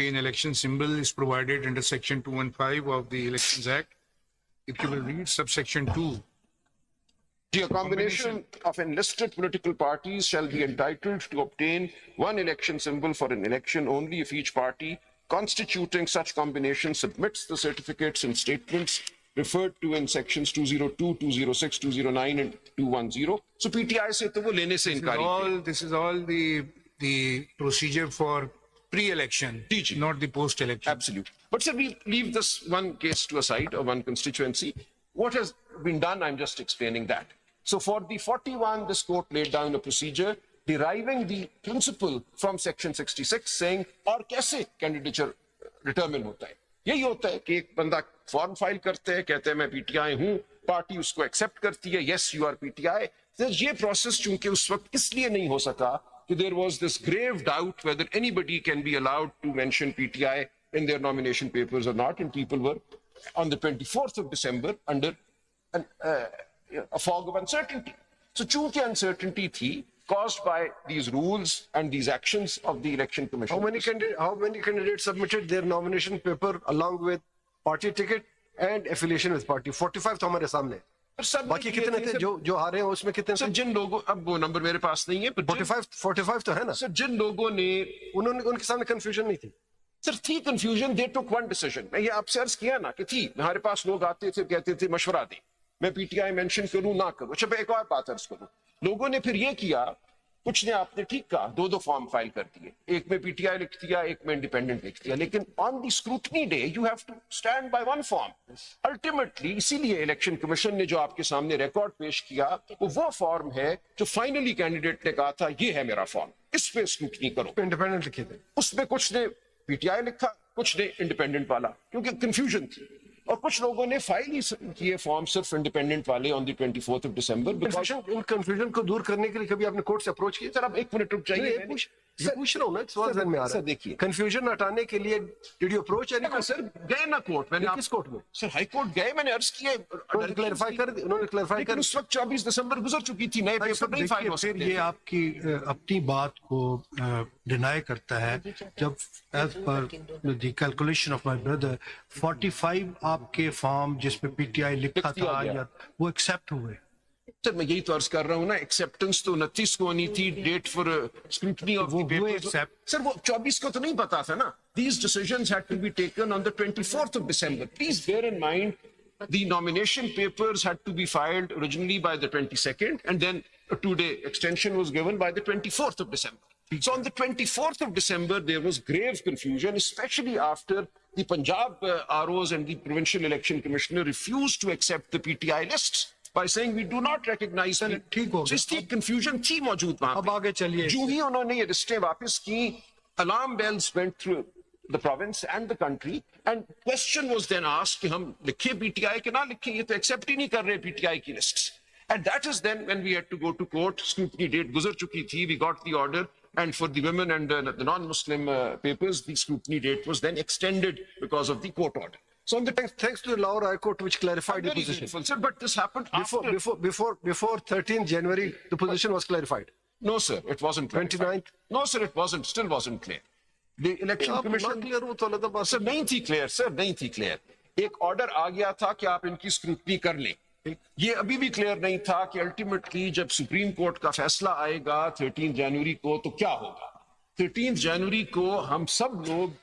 An election symbol is provided under Section 215 of the Elections Act. If you will read subsection 2. A combination of enlisted political parties shall be entitled to obtain one election symbol for an election only if each party constituting such combination submits the certificates and statements referred to in sections 202, 206, 209 and 210. So PTI se to wo lene se inkari. This is all the procedure for pre-election, not the post-election. Absolutely. But sir, we leave this one case to a side or one constituency. What has been done, I'm just explaining that. So for the 41, this court laid down a procedure deriving the principle from section 66 saying और कैसे candidature determine होता है. यही होता है कि एक बंदा फॉर्म फाइल करते हैं, कहते हैं मैं पीटीआई हूं, पार्टी उसको एक्सेप्ट करती है, yes you are PTI. तो ये प्रोसेस चूंकि उस वक्त इसलिए नहीं हो सका कि there was this grave doubt whether anybody can be allowed to mention PTI in their nomination papers or not, and people were on the 24th of December under a fog of uncertainty. So chunki uncertainty thi caused by these rules and these actions of the election commission. How many candidates submitted their nomination paper along with party ticket and affiliation with party? 45 तो हमारे सामने. बाकी कितने थे जो हारे हैं उसमें कितने थे? सर जिन लोगों, अब वो नंबर मेरे पास नहीं है, 45 तो है ना. सर जिन लोगों ने, उनके सामने कंफ्यूजन नहीं थी. सर थी कंफ्यूजन, दे टुक वन डिसीजन. मैं ये आपसे अर्ज किया ना कि थी, हमारे पास लोग आते थे कहते थे मशवरा दें, मैं पीटीआई मेंशन करूं ना करूं. अच्छा मैं एक और बात अर्ज करूं, लोगों ने फिर ये किया, कुछ ने आपने ठीक कहा, दो फॉर्म फाइल कर दिए, एक में पीटीआई लिख दिया, एक में इंडिपेंडेंट लिख दिया, लेकिन on the scrutiny day you have to stand by one form. Ultimately इसीलिए इलेक्शन कमीशन ने जो आपके सामने रिकॉर्ड पेश किया वो फॉर्म है जो फाइनली कैंडिडेट ने कहा था ये है मेरा फॉर्म, इस पे स्क्रूटनी करो. इंडिपेंडेंट लिखे थे, उसमें कुछ ने पीटीआई लिखा, कुछ ने इंडिपेंडेंट वाला, क्योंकि कंफ्यूजन थी. और कुछ लोगों ने फाइल ही किए फॉर्म सिर्फ इंडिपेंडेंट वाले on the 24th of December. In confusion को दूर करने के लिए कभी आपने कोर्ट से अप्रोच किया? सर आप एक मिनट रुक जाइए, पूछ रहा हूँ ना, सवाल ध्यान में आ रहा है. सर देखिए, कंफ्यूजन हटाने के लिए did you approach any? Sir गए ना कोर्ट, मैंने किस कोर्ट में? सर हाई कोर्ट गए, मैंने अर्ज किया, उन्होंने क्लैरिफाई कर उस वक्त 24 दिसंबर गुजर चुकी थी, नए पेपर नहीं फाइल हो सकते. ये आपकी अपनी बात को डिनाई करता है जब as per the calculation of my brother 45 आपके फॉर्म जिसमें पीटीआई लिखा था या वो एक्सेप्ट हुए. सर मैं यही तो अर्ज कर रहा हूँ ना, एक्सेप्टेंस तो 29 को होनी थी, date for scrutiny of the paper. Sir वो 24 को तो नहीं पता था ना. These decisions had to be taken on the 24th of December. Please bear in mind the nomination papers had to be filed originally by the 22nd and then a 2-day extension was given by the 24th of December. So on the 24th of December, there was grave confusion, especially after the Punjab ROs and the Provincial Election Commissioner refused to accept the PTI lists by saying we do not recognize them. So इसकी confusion थी मौजूद वहाँ पे. अब आगे चलिए. जो ही उन्होंने ये लिस्टें वापस की, alarm bells went through the province and the country, and question was then asked कि हम लिखे PTI के ना लिखे, ये तो accept ही नहीं कर रहे PTI की lists. And that is then when we had to go to court. Scrutiny date गुजर चुकी थी, we got the order. And for the women and the non-Muslim papers, the scrutiny date was then extended because of the court order. So on the thanks to the Lahore High Court, which clarified the position. Sir, but this happened before 13th January, the position was clarified. No, sir, it wasn't. 29th. No, sir, it wasn't. Still wasn't clear. The election commission. Clear हो तो अलग बात. Sir, नहीं थी clear. Sir, नहीं थी clear. एक order आ गया था कि आप इनकी scrutiny कर लें. ये अभी भी क्लियर नहीं था कि अल्टीमेटली जब सुप्रीम कोर्ट का फैसला आएगा 13 जनवरी को तो क्या होगा. 13 जनवरी को हम सब लोग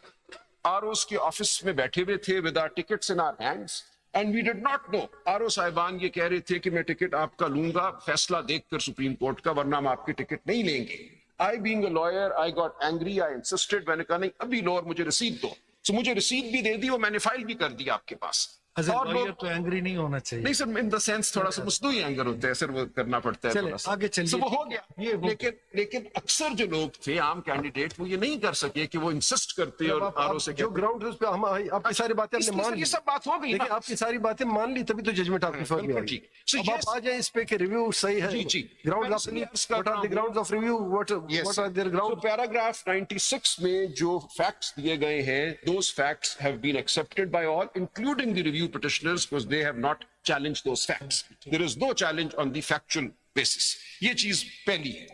आरओस के ऑफिस में बैठे हुए थे with our tickets in our hands and we did not know. RO साहिबान ये कह रहे थे कि मैं टिकट आपका लूंगा फैसला देखकर सुप्रीम कोर्ट का, वरना हम आपके टिकट नहीं लेंगे. I being a lawyer I got angry, I insisted. मैंने कहा नहीं अभी लो और मुझे रसीद दो. तो मुझे रसीद भी दे दी और मैंने फाइल भी कर दी आपके पास. और लोग तो एंग्री नहीं होना चाहिए. नहीं सर, इन द सेंस थोड़ा सा मुस्दू ही एंगर होते हैं सर, वो करना पड़ता है. चलिए आगे चलिए. तो वो हो गया. लेकिन अक्सर जो लोग थे आम कैंडिडेट वो ये नहीं कर सके कि वो इंसिस्ट करते और आरओ से जो ग्राउंड उस पे हम आपकी सारी बातें हमने मान ली. ये सब बात हो गई ना, आपकी सारी बातें मान ली तभी तो जजमेंट आपके फेवर में आई. ठीक. अब आप आ जाए इस पे कि रिव्यू सही है. जी ground what are the grounds of review, what are their ground. Paragraph 96 में जो फैक्ट्स दिए गए हैं, those facts have been accepted by all including the review petitioners, because they have not challenged those facts. There is no challenge on the factual basis. ये चीज पहली है.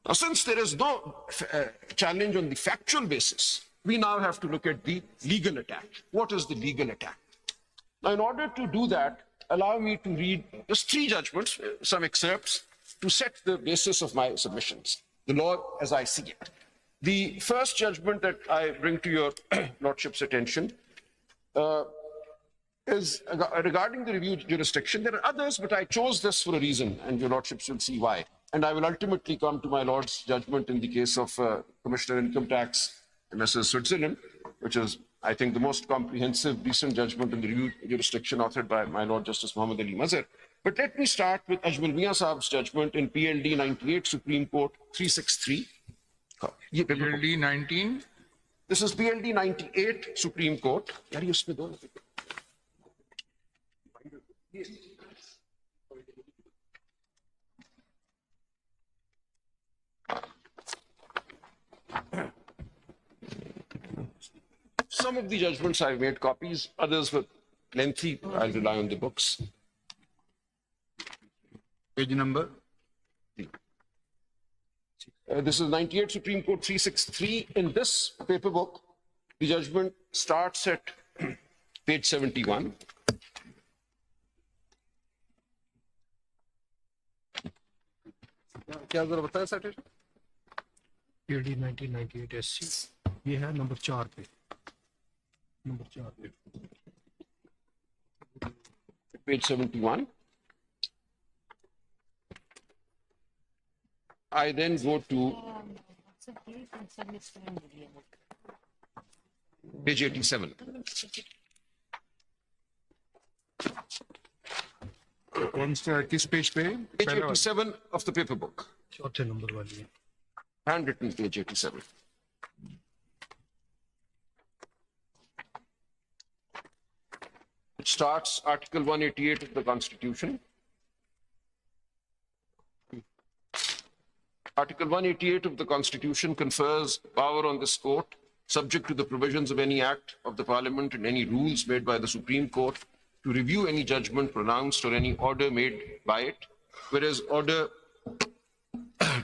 Now, since there is no challenge on the factual basis, we now have to look at the legal attack. What is the legal attack? Now, in order to do that, allow me to read just three judgments, some excerpts, to set the basis of my submissions, the law as I see it. The first judgment that I bring to your Lordship's attention is regarding the review jurisdiction. There are others, but I chose this for a reason, and your Lordships will see why. And I will ultimately come to my Lord's judgment in the case of Commissioner Income Tax, Mrs. Switzerland, which is, I think, the most comprehensive recent judgment in the review jurisdiction authored by my Lord Justice Muhammad Ali Mazhar. But let me start with Ajmal Mian Saab's judgment in PLD 98, Supreme Court 363. PLD 19. This is PLD 98, Supreme Court. Yaar, ye usme do na. Some of the judgments I've made copies, others were lengthy. I'll rely on the books. Page number. This is 98 Supreme Court 363. In this paper book, the judgment starts at page 71. क्या जरा बताएं citation? PLD 1998 SC ये है number 4 पे, number 4 पे. Page 71. I then go to page 87. कौन सा किस पेज पे? Page 87 of the paper book. चौथे नंबर वाली है. Handwritten page 87. It starts Article 188 of the Constitution. Article 188 of the Constitution confers power on this court, subject to the provisions of any act of the Parliament and any rules made by the Supreme Court, to review any judgment pronounced or any order made by it, whereas Order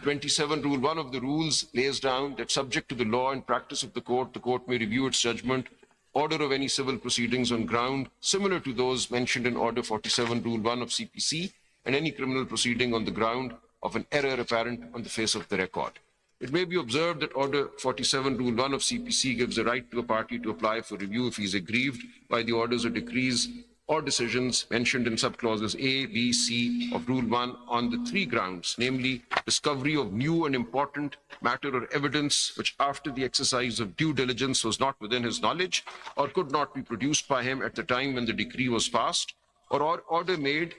27, Rule 1 of the rules lays down that subject to the law and practice of the court may review its judgment, order of any civil proceedings on ground similar to those mentioned in Order 47, Rule 1 of CPC, and any criminal proceeding on the ground of an error apparent on the face of the record. It may be observed that Order 47, Rule 1 of CPC gives the right to a party to apply for review if he is aggrieved by the orders or decrees or decisions mentioned in subclauses A, B, C of Rule 1 on the three grounds, namely discovery of new and important matter or evidence which after the exercise of due diligence was not within his knowledge or could not be produced by him at the time when the decree was passed, or order made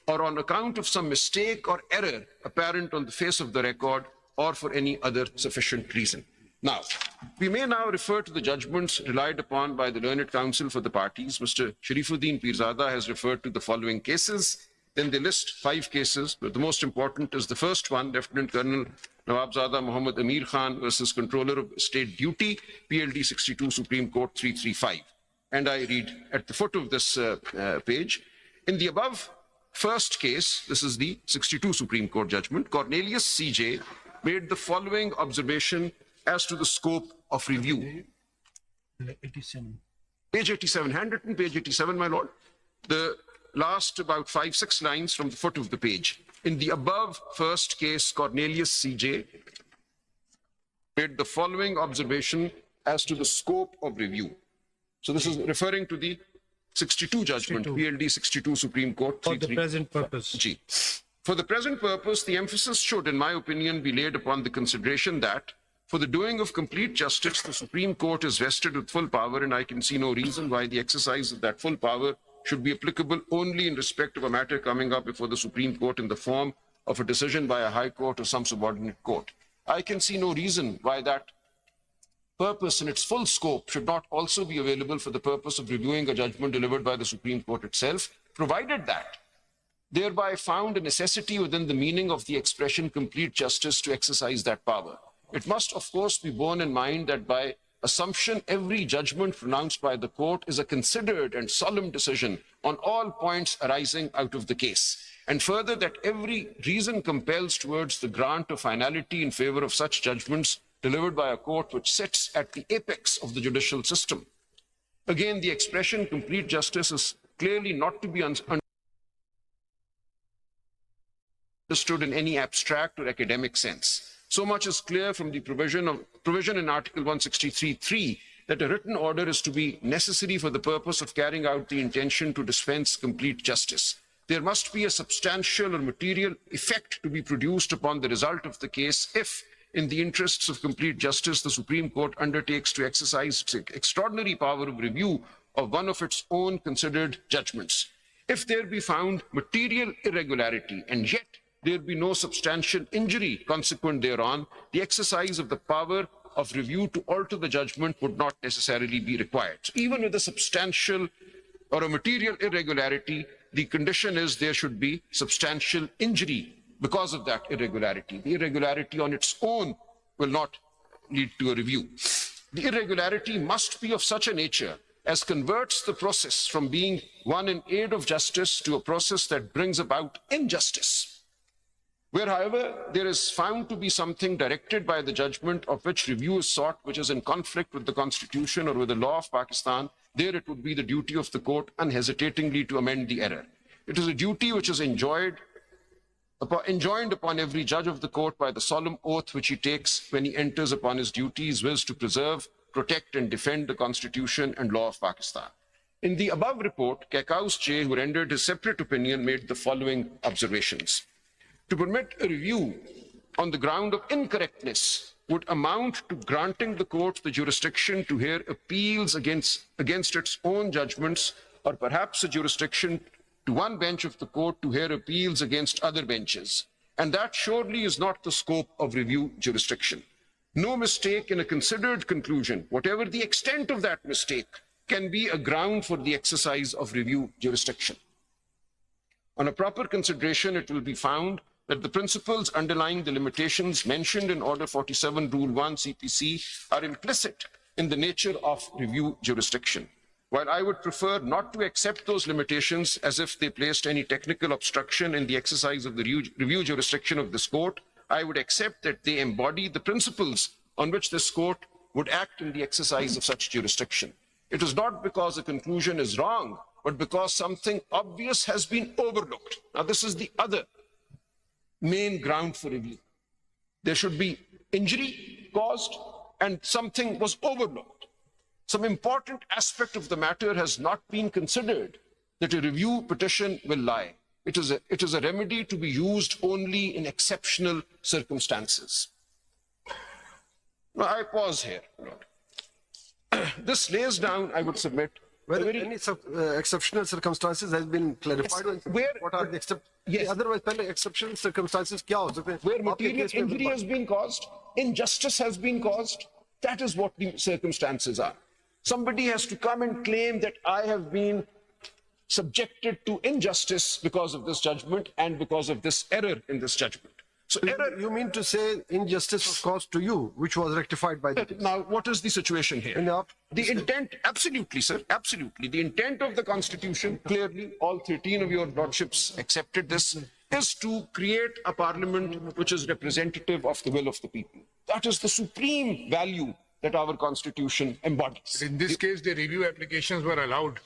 or on account of some mistake or error apparent on the face of the record or for any other sufficient reason. Now, we may now refer to the judgments relied upon by the learned counsel for the parties. Mr. Sharifuddin Pirzada has referred to the following cases. Then they list 5 cases, but the most important is the first one, Lieutenant Colonel Nawabzada Muhammad Amir Khan versus Controller of State Duty, PLD 62, Supreme Court 335. And I read at the foot of this page, in the above first case, this is the 62 Supreme Court judgment, Cornelius CJ made the following observation as to the scope of review. 87. Page 87, handwritten, page 87, my lord. The last about 5-6 lines from the foot of the page. In the above first case, Cornelius CJ made the following observation as to the scope of review. So this is referring to the 62 judgment, 62. PLD 62 Supreme Court. For the present purpose. G. For the present purpose, the emphasis should, in my opinion, be laid upon the consideration that for the doing of complete justice, the Supreme Court is vested with full power, and I can see no reason why the exercise of that full power should be applicable only in respect of a matter coming up before the Supreme Court in the form of a decision by a high court or some subordinate court. I can see no reason why that purpose in its full scope should not also be available for the purpose of reviewing a judgment delivered by the Supreme Court itself, provided that thereby found a necessity within the meaning of the expression complete justice to exercise that power. It must, of course, be borne in mind that by assumption, every judgment pronounced by the court is a considered and solemn decision on all points arising out of the case. And further, that every reason compels towards the grant of finality in favor of such judgments delivered by a court which sits at the apex of the judicial system. Again, the expression complete justice is clearly not to be understood in any abstract or academic sense. So much is clear from the provision in Article 163(3) that a written order is to be necessary for the purpose of carrying out the intention to dispense complete justice. There must be a substantial or material effect to be produced upon the result of the case if, in the interests of complete justice, the Supreme Court undertakes to exercise its extraordinary power of review of one of its own considered judgments. If there be found material irregularity and yet there be no substantial injury consequent thereon, the exercise of the power of review to alter the judgment would not necessarily be required. So even with a substantial or a material irregularity, the condition is there should be substantial injury because of that irregularity. The irregularity on its own will not lead to a review. The irregularity must be of such a nature as converts the process from being one in aid of justice to a process that brings about injustice. Where, however, there is found to be something directed by the judgment of which review is sought, which is in conflict with the Constitution or with the law of Pakistan, there it would be the duty of the court unhesitatingly to amend the error. It is a duty which is enjoined upon every judge of the court by the solemn oath which he takes when he enters upon his duties, viz. To preserve, protect and defend the Constitution and law of Pakistan. In the above report, Kekaus J, who rendered his separate opinion, made the following observations. To permit a review on the ground of incorrectness would amount to granting the court the jurisdiction to hear appeals against its own judgments, or perhaps a jurisdiction to one bench of the court to hear appeals against other benches. And that surely is not the scope of review jurisdiction. No mistake in a considered conclusion, whatever the extent of that mistake, can be a ground for the exercise of review jurisdiction. On a proper consideration, it will be found that the principles underlying the limitations mentioned in Order 47, Rule 1, CPC, are implicit in the nature of review jurisdiction. While I would prefer not to accept those limitations as if they placed any technical obstruction in the exercise of the review jurisdiction of this court, I would accept that they embody the principles on which this court would act in the exercise of such jurisdiction. It is not because a conclusion is wrong, but because something obvious has been overlooked. Now, this is the other main ground for review. There should be injury caused and something was overlooked. Some important aspect of the matter has not been considered that a review petition will lie. It is a remedy to be used only in exceptional circumstances. Now, I pause here. This lays down, I would submit, whether any exceptional circumstances has been clarified. Where, what are the yes. Otherwise, exceptional circumstances kya ho sakte hain? Where material injury has been caused, injustice has been caused, that is what the circumstances are. Somebody has to come and claim that I have been subjected to injustice because of this judgment and because of this error in this judgment. So error, you mean to say injustice was caused to you, which was rectified by the... Now, what is the situation here? The intent, absolutely, sir, absolutely. The intent of the Constitution, clearly, all 13 of your lordships accepted this, is to create a parliament which is representative of the will of the people. That is the supreme value that our Constitution embodies. In this case, the review applications were allowed.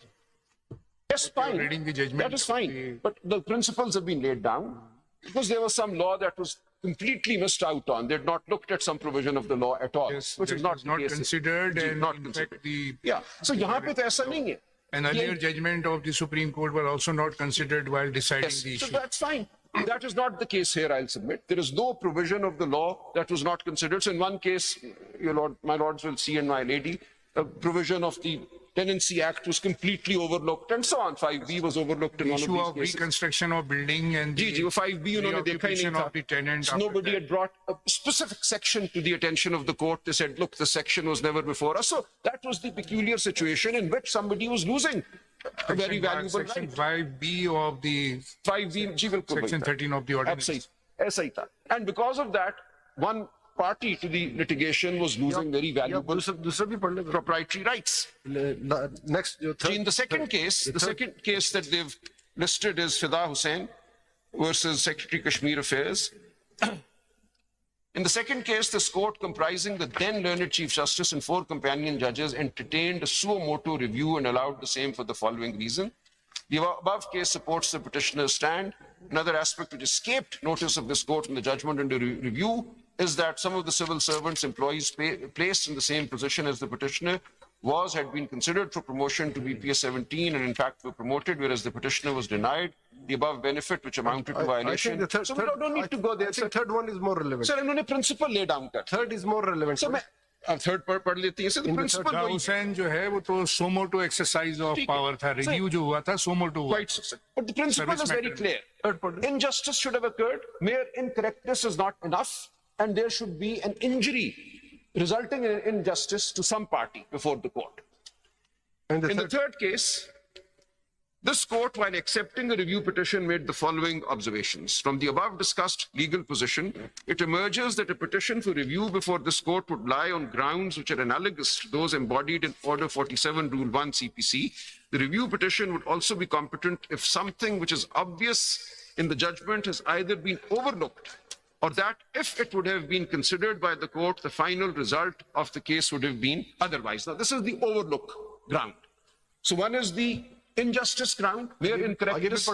Yes, fine. Reading the judgment. That is fine. But the principles have been laid down. Because there was some law that was completely missed out on. They had not looked at some provision of the law at all. Yes, which is not considered, and not in considered. fact the yeah. So यहाँ पे तो ऐसा नहीं है. An earlier judgment of the Supreme Court were also not considered while deciding Yes. the So issue. that's fine. That is not the case here, I'll submit. There is no provision of the law that was not considered. So in one case, my lords will see, and my lady, a provision of the Tenancy Act was completely overlooked, and so on. 5B was overlooked in one of Issue these of cases. reconstruction of building and जी जी वो 5B उन्होंने देखा ही नहीं reoccupation of the tenant. था. after Nobody that. had brought a specific section to the attention of the court. They said, look, the section was never before us. So that was the peculiar situation in which somebody was losing a very valuable Section right. 5B of the 5B, जी बिल्कुल Section वही था. 13 of the ordinance. ऐसा ही- ऐसा ही था. And because of that, one party to the litigation was losing very valuable दूसरा भी पढ़ ले. proprietary rights. Next, In the second case, the second case that they've listed is Fida Hussain versus Secretary Kashmir Affairs. In the second case, this court, comprising the then learned Chief Justice and 4 companion judges, entertained a suo motu review and allowed the same for the following reason. The above case supports the petitioner's stand. Another aspect which escaped notice of this court in the judgment under review is that some of the civil servants, employees placed in the same position as the petitioner had been considered for promotion to BPS 17 and in fact were promoted, whereas the petitioner was denied the above benefit, which amounted to violation. I think the So we don't need to go there. I think third one is more relevant. Sir, इन्होंने principle lay down कर. Third is more relevant. So मैं अब third पढ़ लेती हैं. So the principle वही है. हुसैन जो है वो तो सोमोटो एक्सरसाइज ऑफ पावर था, रिव्यू जो हुआ था सोमोटो हुआ. Quite succinct. But the principle Service is very matter. clear. Injustice should have occurred. Mere incorrectness is not enough, and there should be an injury resulting in injustice to some party before the court. And In the third case, this court, while accepting a review petition, made the following observations. From the above discussed legal position, it emerges that a petition for review before this court would lie on grounds which are analogous to those embodied in Order 47, Rule 1 CPC. The review petition would also be competent if something which is obvious in the judgment has either been overlooked or that if it would have been considered by the court, the final result of the case would have been otherwise. Now, this is the overlook ground. So one is the injustice ground, mere incorrectness.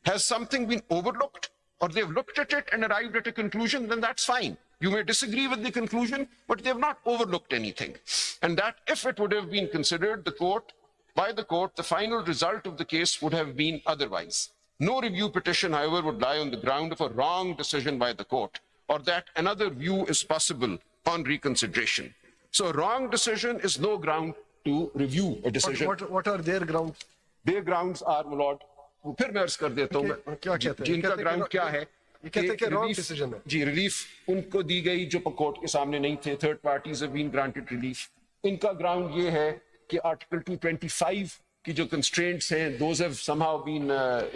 Has something been overlooked or they've looked at it and arrived at a conclusion, then that's fine. You may disagree with the conclusion, but they've not overlooked anything. And that if it would have been considered by the court, the final result of the case would have been otherwise. No review petition, however, would lie on the ground of a wrong decision by the court or that another view is possible on reconsideration. So a wrong decision is no ground to review a decision. what are their grounds? Their grounds are, my lord, फिर मैं अर्ज कर देता हूँ क्या कहते हैं? जी, इनका ग्राउंड क्या है? ये कहते हैं कि wrong relief- decision है. जी, रिलीफ उनको दी गई जो कोर्ट के सामने नहीं थे. Third parties have been granted relief. इनका ग्राउंड ये है कि आर्टिकल 225 की जो कंस्ट्रेंट्स हैं, those have somehow been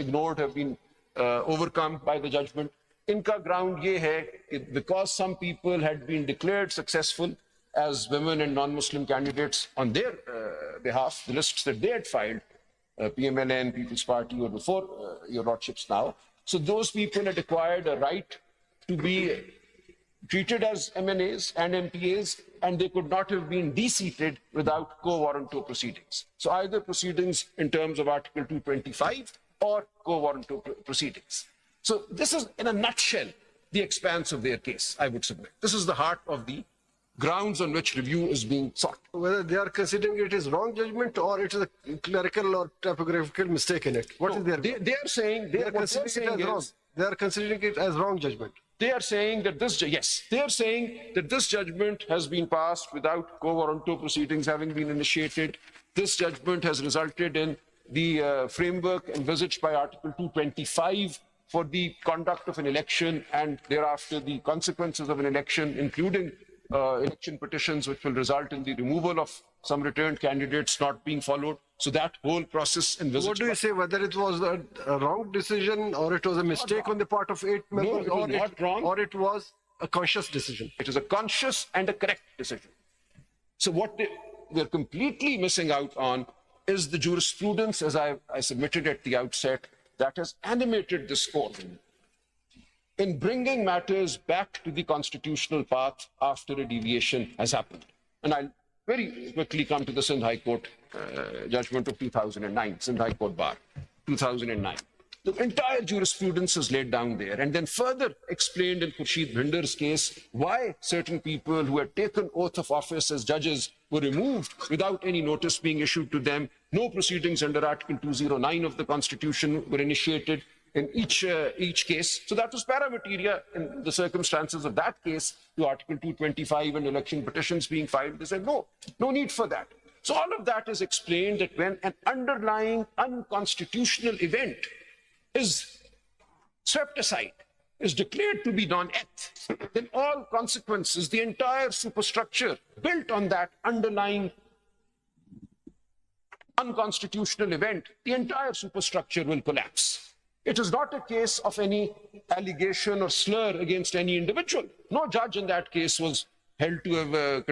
ignored, have been overcome by the judgment. इनका ग्राउंड ये है कि because some people had been declared successful as women and non-Muslim candidates on their behalf, the lists that they had filed, PMLN, People's Party, or before your lordships now. So those people had acquired a right to be treated as MNAs and MPAs, and they could not have been de-seated without quo warranto proceedings. So either proceedings in terms of Article 225 or quo warranto proceedings. So this is, in a nutshell, the expanse of their case, I would submit. This is the heart of the grounds on which review is being sought. Whether they are considering it is wrong judgment or it is a clerical or typographical mistake in it. What is their? They are saying, They are considering it as wrong. They are considering it as wrong judgment. They are saying that they are saying that this judgment has been passed without quo warranto proceedings having been initiated. This judgment has resulted in the framework envisaged by Article 225 for the conduct of an election and thereafter the consequences of an election, including election petitions, which will result in the removal of some returned candidates not being followed. So that whole process envisaged. What do you say? Whether it was a wrong decision or it was a mistake on the part of 8 members, it was not wrong. or it was a conscious decision? It is a conscious and a correct decision. So what they're completely missing out on is the jurisprudence, as I submitted at the outset, that has animated this court in bringing matters back to the constitutional path after a deviation has happened. And I'll very quickly come to the Sindh High Court judgment of 2009, Sindh High Court Bar, 2009. The entire jurisprudence is laid down there and then further explained in Khurshid Bhinder's case why certain people who had taken oath of office as judges were removed without any notice being issued to them. No proceedings under Article 209 of the Constitution were initiated in each case. So that was paramateria in the circumstances of that case to Article 225 and election petitions being filed. They said, no need for that. So all of that is explained that when an underlying unconstitutional event is swept aside, is declared to be non-eth, then all consequences, the entire superstructure built on that underlying unconstitutional event, the entire superstructure will collapse. It is not a case of any allegation or slur against any individual. No judge in that case was held to have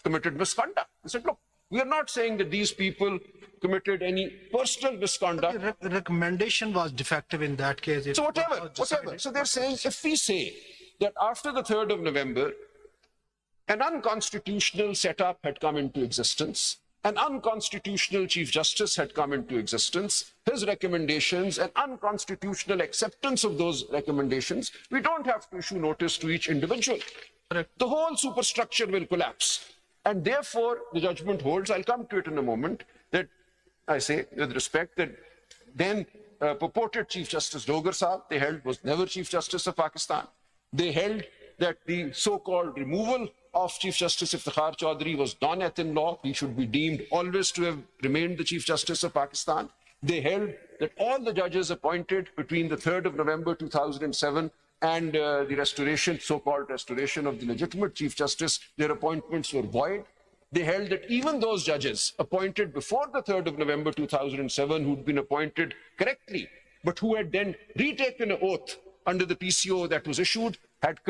committed misconduct. He said, look, we are not saying that these people committed any personal misconduct. The recommendation was defective in that case. So whatever. So they're saying, if we say that after the 3rd of November, an unconstitutional setup had come into existence. An unconstitutional Chief Justice had come into existence. His recommendations and unconstitutional acceptance of those recommendations, we don't have to issue notice to each individual. The whole superstructure will collapse. And therefore, the judgment holds, I'll come to it in a moment, that I say with respect that then purported Chief Justice Dogar Saab, they held, was never Chief Justice of Pakistan. They held that the so-called removal of Chief Justice Iftikhar Chaudhry was non-ethin law. He should be deemed always to have remained the Chief Justice of Pakistan. They held that all the judges appointed between the 3rd of November 2007 and the restoration, so-called restoration of the legitimate Chief Justice, their appointments were void. They held that even those judges appointed before the 3rd of November 2007, who'd been appointed correctly, but who had then retaken an oath under the PCO that was issued, had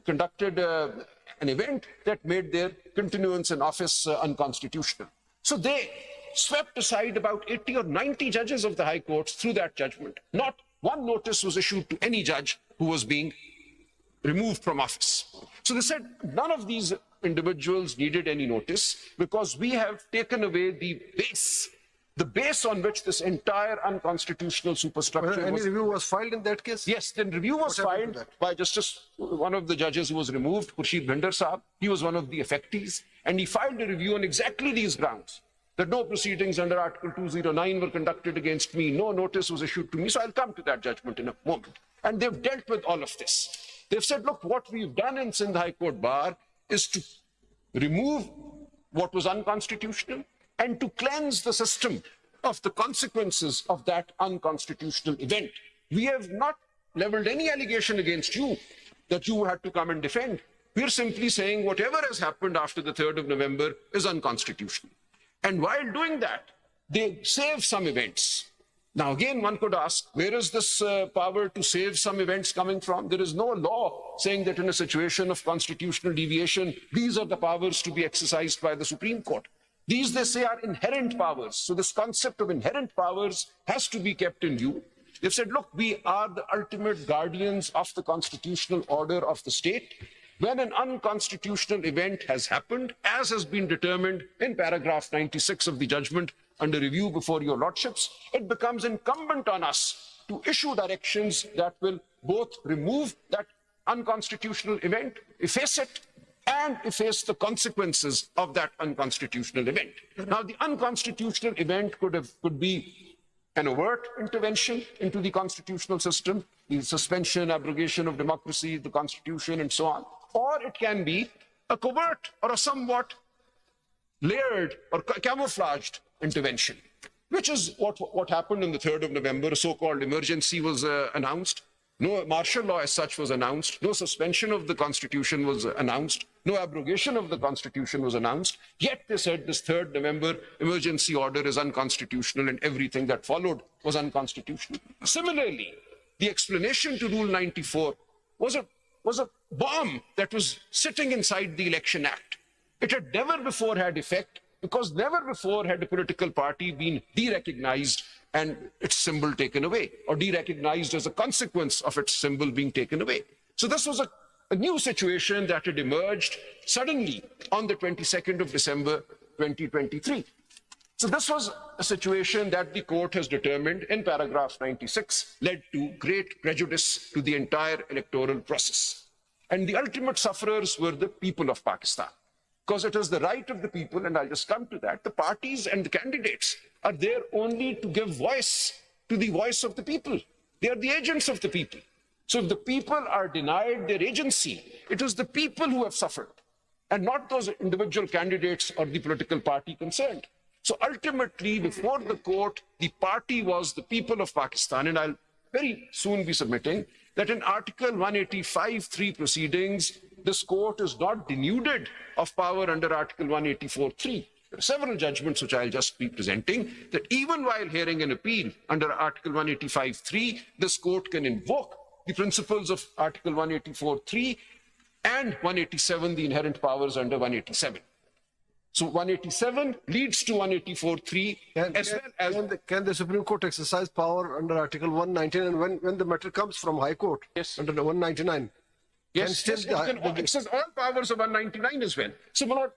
conducted an event that made their continuance in office unconstitutional. So they swept aside about 80 or 90 judges of the High Courts through that judgment. Not one notice was issued to any judge who was being removed from office. So they said none of these individuals needed any notice because we have taken away the base on which this entire unconstitutional superstructure Any was. review was filed in that case? Yes, then review was What happened to filed that? by Justice, one of the judges who was removed, Khurshid Bhinder Saab. He was one of the effectees, and he filed a review on exactly these grounds, that no proceedings under Article 209 were conducted against me, no notice was issued to me. So I'll come to that judgment in a moment. And they've dealt with all of this. They've said, look, what we've done in Sindh High Court Bar is to remove what was unconstitutional and to cleanse the system of the consequences of that unconstitutional event. We have not leveled any allegation against you that you had to come and defend. We're simply saying whatever has happened after the 3rd of November is unconstitutional. And while doing that, they save some events. Now, again, one could ask, where is this power to save some events coming from? There is no law saying that in a situation of constitutional deviation, these are the powers to be exercised by the Supreme Court. These, they say, are inherent powers. So this concept of inherent powers has to be kept in view. They've said, look, we are the ultimate guardians of the constitutional order of the state. When an unconstitutional event has happened, as has been determined in paragraph 96 of the judgment under review before your lordships, it becomes incumbent on us to issue directions that will both remove that unconstitutional event, efface it, and efface the consequences of that unconstitutional event. Now, the unconstitutional event could be an overt intervention into the constitutional system, the suspension, abrogation of democracy, the constitution, and so on. Or it can be a covert or a somewhat layered or camouflaged intervention, which is what happened on the 3rd of November. A so-called emergency was announced. No martial law as such was announced. No suspension of the constitution was announced. No abrogation of the constitution was announced. Yet they said this 3rd November emergency order is unconstitutional and everything that followed was unconstitutional. Similarly, the explanation to Rule 94 was a bomb that was sitting inside the Election Act. It had never before had effect because never before had a political party been de-recognized and its symbol taken away, or de-recognized as a consequence of its symbol being taken away. So this was a new situation that had emerged suddenly on the 22nd of December, 2023. So this was a situation that the court has determined in paragraph 96 led to great prejudice to the entire electoral process. And the ultimate sufferers were the people of Pakistan. Because it is the right of the people, and I'll just come to that, the parties and the candidates are there only to give voice to the voice of the people. They are the agents of the people. So if the people are denied their agency, it is the people who have suffered, and not those individual candidates or the political party concerned. So ultimately, before the court, the party was the people of Pakistan, and I'll very soon be submitting that in Article 185(3) proceedings, this court is not denuded of power under Article 184(3). There are several judgments which I'll just be presenting that even while hearing an appeal under Article 185(3), this court can invoke the principles of Article 184(3) and 187, the inherent powers under 187. So 187 leads to 184(3) as well as... Can the Supreme Court exercise power under Article 199 when the matter comes from High Court? Yes. Under the 199? Yes, still yes, it can access all powers of 199 as well. So, my lord,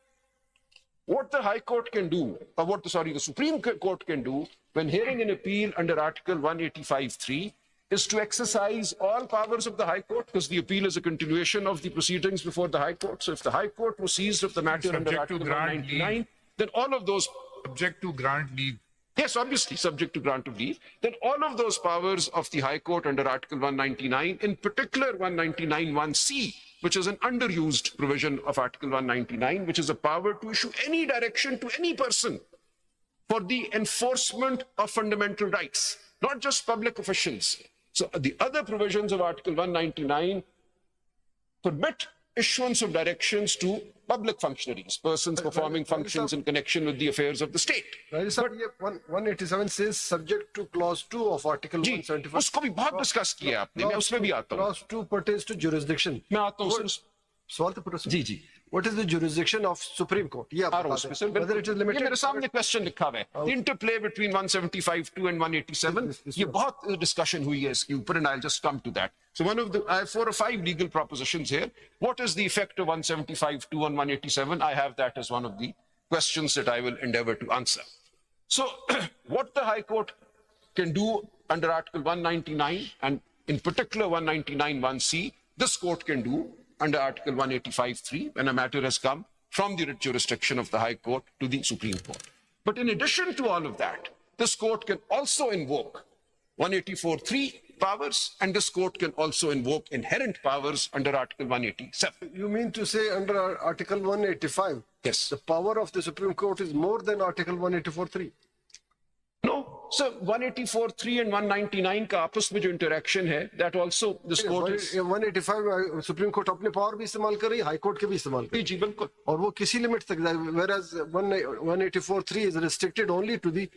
what the High Court can do, or the Supreme Court can do when hearing an appeal under Article 185(3) is to exercise all powers of the High Court, because the appeal is a continuation of the proceedings before the High Court. So if the High Court was seized of the matter under Subject to Article grant 199, then all of those, Subject to grant leave. yes, obviously subject to grant of leave, then all of those powers of the High Court under Article 199, in particular 199(1)(c), which is an underused provision of Article 199, which is a power to issue any direction to any person for the enforcement of fundamental rights, not just public officials. So the other provisions of Article 199 permit issuance of directions to public functionaries, persons performing functions in connection with the affairs of the state. Rajesh Sahab, ये 187 says subject to clause 2 of Article जी, 175. उसको भी बहुत discuss किया आपने, मैं उसमें भी आता हूँ, Clause 2 pertains to jurisdiction. मैं आता हूँ सर, सवाल तो पूरा सुनो। जी जी, What is the jurisdiction of Supreme Court? ये आप आ रहा हूँ बता उसमें दें। सर, Whether it is ये limited. मेरे सामने क्वेश्चन लिखा हुआ है, the interplay between 175(2) and 187, ये बहुत डिस्कशन हुई है इसके ऊपर, and I'll just come to that. So I have 4 or 5 legal propositions here. What is the effect of 175(2) on 187? I have that as one of the questions that I will endeavor to answer. So what the High Court can do under Article 199, and in particular 199(1)(c), this court can do under Article 185(3) when a matter has come from the jurisdiction of the High Court to the Supreme Court. But in addition to all of that, this court can also invoke 184(3) powers, and this court can also invoke inherent powers under Article 187. You mean to say under Article 185, Yes. the power of the Supreme Court is more than Article 184(3)? No. So 184(3) and 199 का आपस में जो interaction है, that also this court is. 185 Supreme Court अपने power भी इस्तेमाल कर रही है, High Court के भी इस्तेमाल कर रही जी बिल्कुल. है और वो किसी लिमिट तक जाए, whereas 184(3) is restricted only to the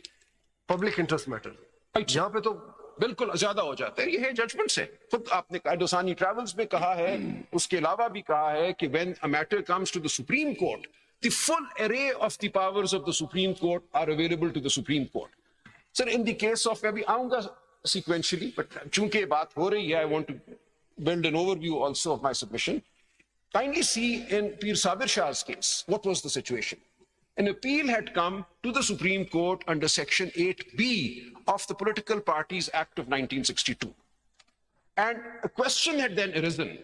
public interest matter. यहाँ पे तो बिल्कुल ज्यादा हो जाता है, ये है जजमेंट से, खुद आपने कहा, डोसानी ट्रेवल्स में कहा है, उसके अलावा भी कहा है कि when a matter comes to the Supreme Court, the full array of the powers of the Supreme Court are available to the Supreme Court. Sir, in the case of, मैं भी आऊंगा sequentially, but चूंकि बात हो रही है, I want to build an overview also of my submission. Kindly see in Pir Sabir Shah's case, what was the situation? An appeal had come to the Supreme Court under Section 8B of the Political Parties Act of 1962. And a question had then arisen,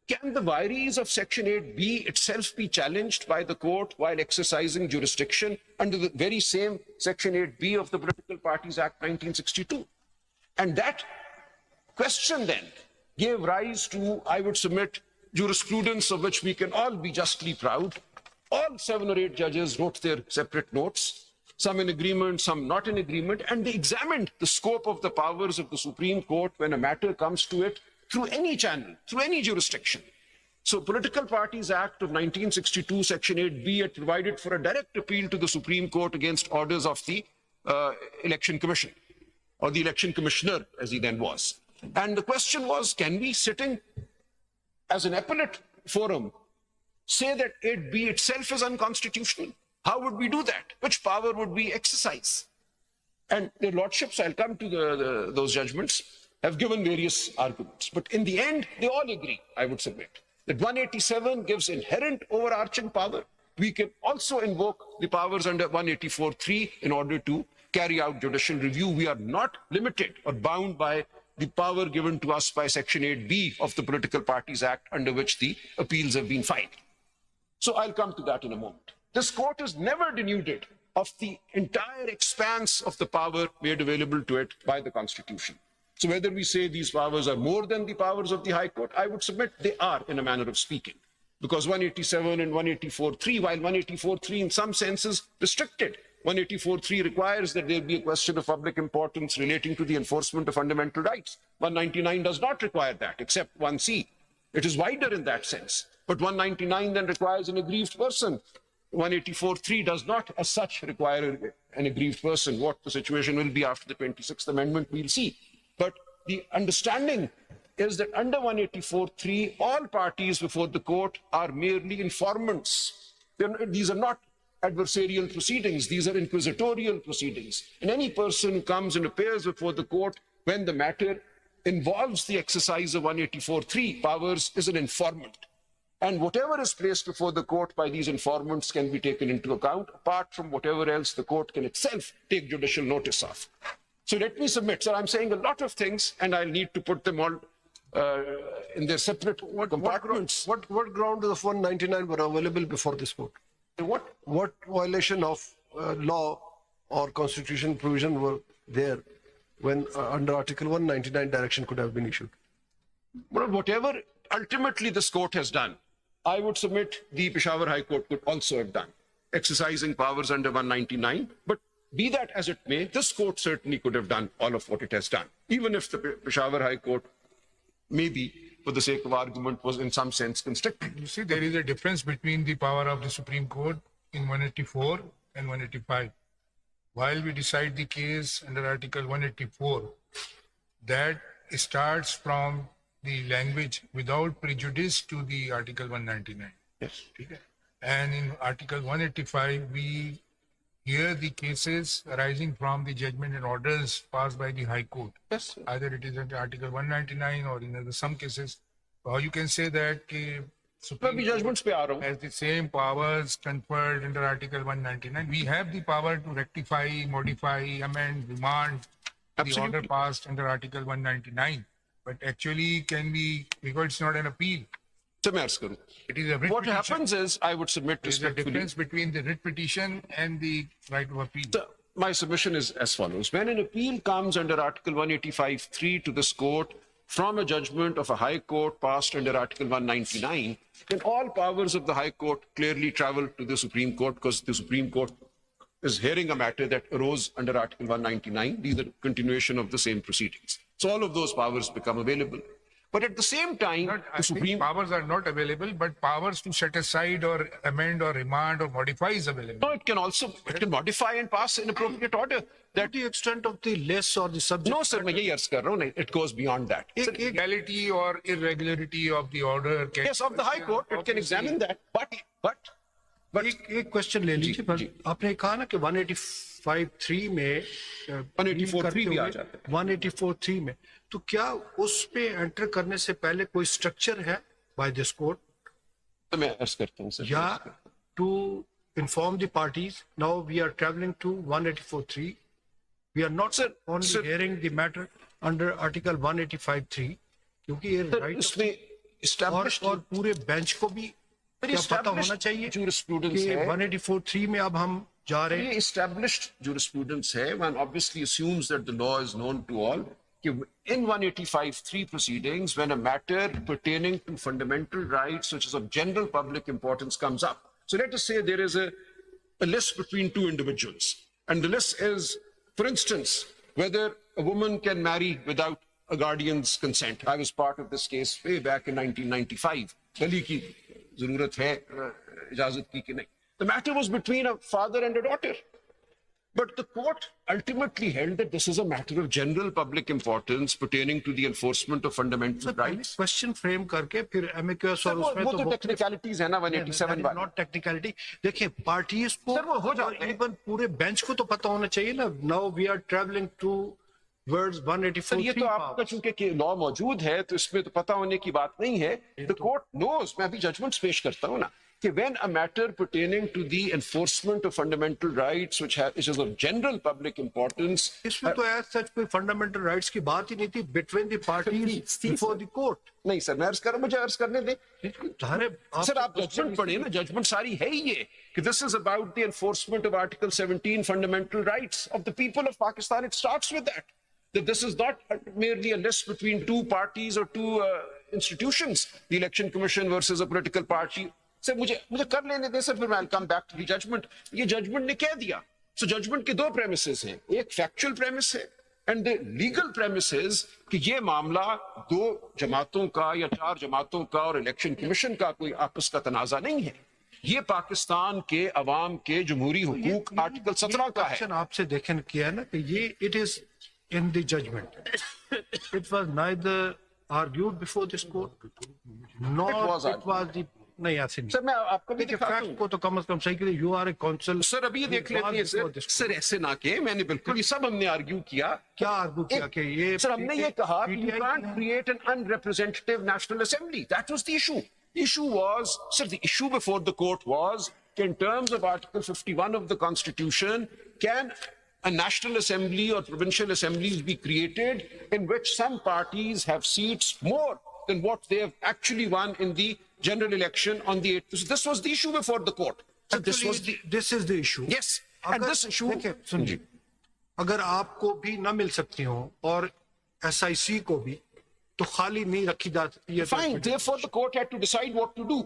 can the vires of Section 8B itself be challenged by the court while exercising jurisdiction under the very same Section 8B of the Political Parties Act 1962? And that question then gave rise to, I would submit, jurisprudence of which we can all be justly proud. All 7 or 8 judges wrote their separate notes, some in agreement, some not in agreement, and they examined the scope of the powers of the Supreme Court when a matter comes to it through any channel, through any jurisdiction. So Political Parties Act of 1962, Section 8B, had provided for a direct appeal to the Supreme Court against orders of the Election Commission, or the Election Commissioner, as he then was. And the question was, can we, sitting as an appellate forum, say that 8B itself is unconstitutional? How would we do that? Which power would we exercise? And their lordships, I'll come to those judgments, have given various arguments. But in the end, they all agree, I would submit, that 187 gives inherent overarching power. We can also invoke the powers under 184(3) in order to carry out judicial review. We are not limited or bound by the power given to us by Section 8B of the Political Parties Act, under which the appeals have been filed. So I'll come to that in a moment. This court is never denuded of the entire expanse of the power made available to it by the Constitution. So whether we say these powers are more than the powers of the High Court, I would submit they are, in a manner of speaking. Because 187 and 184(3), while 184(3) in some senses restricted, 184(3) requires that there be a question of public importance relating to the enforcement of fundamental rights. 199 does not require that, except 1C. It is wider in that sense. But 199 then requires an aggrieved person. 184(3) does not as such require an aggrieved person. What the situation will be after the 26th Amendment, we'll see. But the understanding is that under 184(3), all parties before the court are merely informants. These are not adversarial proceedings. These are inquisitorial proceedings. And any person who comes and appears before the court when the matter involves the exercise of 184(3) powers is an informant. And whatever is placed before the court by these informants can be taken into account, apart from whatever else the court can itself take judicial notice of. So let me submit, sir, I'm saying a lot of things, and I'll need to put them all in their separate compartments. What grounds of 199 were available before this court? What violation of law or constitution provision were there when under Article 199 direction could have been issued? Well, whatever ultimately this court has done, I would submit the Peshawar High Court could also have done, exercising powers under 199. But be that as it may, this court certainly could have done all of what it has done, even if the Peshawar High Court, maybe for the sake of argument, was in some sense constricted. You see, there is a difference between the power of the Supreme Court in 184 and 185. While we decide the case under Article 184, that starts from the language without prejudice to the Article 199. Yes. And in Article 185, we hear the cases arising from the judgment and orders passed by the High Court. Yes. Either it is under Article 199 or in some cases, or you can say that Supreme Court judgments pe aa raha hu. has the same powers conferred under Article 199. We have the power to rectify, modify, amend, remand the Absolutely. order passed under Article 199. But actually, can we, because it's not an appeal, So मैं अर्ज करूं. it is a writ What petition. happens is, I would submit There is a respectfully. difference between the writ petition and the right of appeal. My submission is as follows. When an appeal comes under Article 185(3) to this court from a judgment of a High Court passed under Article 199, then all powers of the High Court clearly travel to the Supreme Court, because the Supreme Court is hearing a matter that arose under Article 199. These are continuation of the same proceedings. So all of those powers become available. But at the same time, I the think Supreme powers are not available, but powers to set aside or amend or remand or modify is available. No, it can modify and pass an appropriate order. To the extent of the less or the subject. No, sir, मैं यही अर्ज कर रहा हूं. It goes beyond that. Legality or irregularity of the order can... Yes, of the High Court, it can examine that. But एक question ले लीजिए पर आपने कहा ना कि 185(3) में 184(3) भी आ जाता है. 184(3) में तो क्या उस पे एंटर करने से पहले कोई स्ट्रक्चर है बाय दिस कोर्ट तो मैं अर्ज करता हूं सर. या to inform the parties now we are traveling to 184(3) we are not only sir, hearing the matter under article 185(3) क्योंकि ये राइट इसमें established और पूरे बेंच को भी क्या पता होना चाहिए jurisprudence कि है. 184(3) में अब हम जा रहे हैं. ये established jurisprudence है. One obviously assumes that the law is known to all. In 185(3) proceedings, when a matter pertaining to fundamental rights, which is of general public importance, comes up. So let us say there is a list between two individuals. And the list is, for instance, whether a woman can marry without a guardian's consent. I was part of this case way back in 1995. Wali ki zarurat hai, ijazat ki ki nahi. The matter was between a father and a daughter. But the court ultimately held that this is a matter of general public importance pertaining to the enforcement of fundamental rights. Question frame करके फिर एमएक्यूएस और उसमें वो तो तो technicalities है ना 187 वाली. Not technicality. देखिए पार्टीज को सर, वो हो जाता है. इवन पूरे बेंच को तो पता होना चाहिए ना. Now we are travelling to words 184. ये तो आपका चूंकि लॉ मौजूद है तो इसमें तो पता होने की बात नहीं है. The court knows. मैं अभी जजमेंट्स पेश करता हूं ना कि when a matter pertaining to the enforcement of fundamental rights which is of general public importance. इसमें तो ऐसा सच कोई फंडामेंटल राइट्स की बात ही नहीं थी between the parties before the court. नहीं सर, मैं अर्ज कर रहा हूं, मुझे अर्ज करने दें. सर आप जजमेंट पढ़िए ना. जजमेंट सारी है ही ये कि this is about the enforcement of Article 17 fundamental rights of the people of Pakistan. It starts with that. That this is not merely a list between two parties or two institutions, the Election Commission versus a political party. Sir मुझे कर लेने दें sir, फिर मैं come back to the judgment. ये judgment ने कह दिया. सो जजमेंट के दो प्रेमिसेस हैं. एक फैक्चुअल प्रेमिस है and the legal premise is कि ये मामला दो जमातों का या चार जमातों का और इलेक्शन कमीशन का कोई आपस का तनाजा नहीं है. ये पाकिस्तान के अवाम के जमहूरी हुकूक आर्टिकल 17 का है. आपसे देखने किया है ना कि ये it is in the judgment. It was neither argued before this court nor it was the नहीं ऐसे नहीं सर मैं आपको भी देखिए दिखाता फैक्ट हूँ को तो कम से कम सही करिए, you are a counsel. Sir, अभी ये देख लेते हैं सर। सर ऐसे ना के, मैंने बिल्कुल ये सब हमने आर्ग्यू किया। क्या आर्ग्यू किया कि ये सर हमने ये कहा कि you PTI can't create an unrepresentative national assembly. That was the issue. The issue was, sir, the issue before the court was, in terms of Article 51 of the Constitution, can a national assembly or provincial assemblies be created in which some parties have seats more than what they have actually won in the general election on the 8th? So this was the issue before the court. So this was the, this is the issue. yes, and this issue. देखिए सुनिए, अगर आपको भी न मिल सकती हो और SIC को भी, तो खाली नहीं रखी जा सकती है। Fine. Therefore, the court had to decide what to do.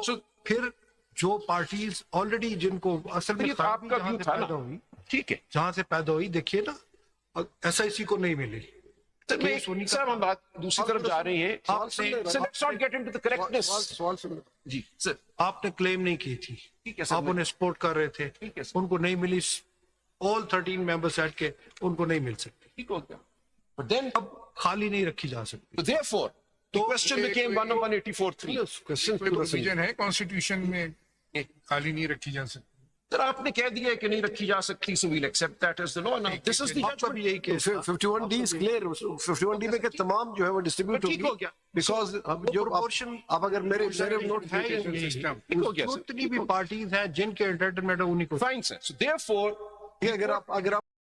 So फिर जो पार्टीज ऑलरेडी जिनको असल में ये तो आपका जहाँ व्यू से था पैदा ना। हुई, ठीक है। जहां से पैदा हुई, देखिए ना SIC को नहीं मिली। सर मैं सर हम बात दूसरी तरफ जा रहे हैं। आपने sir let's not get into the correctness. सवाल सुन जी सर, आपने क्लेम नहीं की थी, ठीक है सर, आप उन्हें सपोर्ट कर रहे थे, ठीक है सर। उनको नहीं मिली। ऑल 13 मेंबर्स ऐड के उनको नहीं मिल सकती, ठीक हो गया। But then, अब खाली नहीं रखी जा सकती। so therefore, the question became one of 184(3). Question कोई प्रोविजन है कॉन्स्टिट्यूशन में खाली नहीं रखी जा सकती? सर आपने कह दिया है कि नहीं रखी जा सकती, so we'll accept that as the law. Now this is the आपका भी यही केस था। 51D is clear. 51D में के तमाम जो है वो डिस्ट्रीब्यूट ठीक हो गया। बिकॉज जो proportion- आप अगर मेरे नोट है यही। सिस्टम ठीक हो गया सर। जितनी भी पार्टीज हैं जिनके एंटरटेनमेंट है उन्हीं को Fine sir. So therefore, अगर आप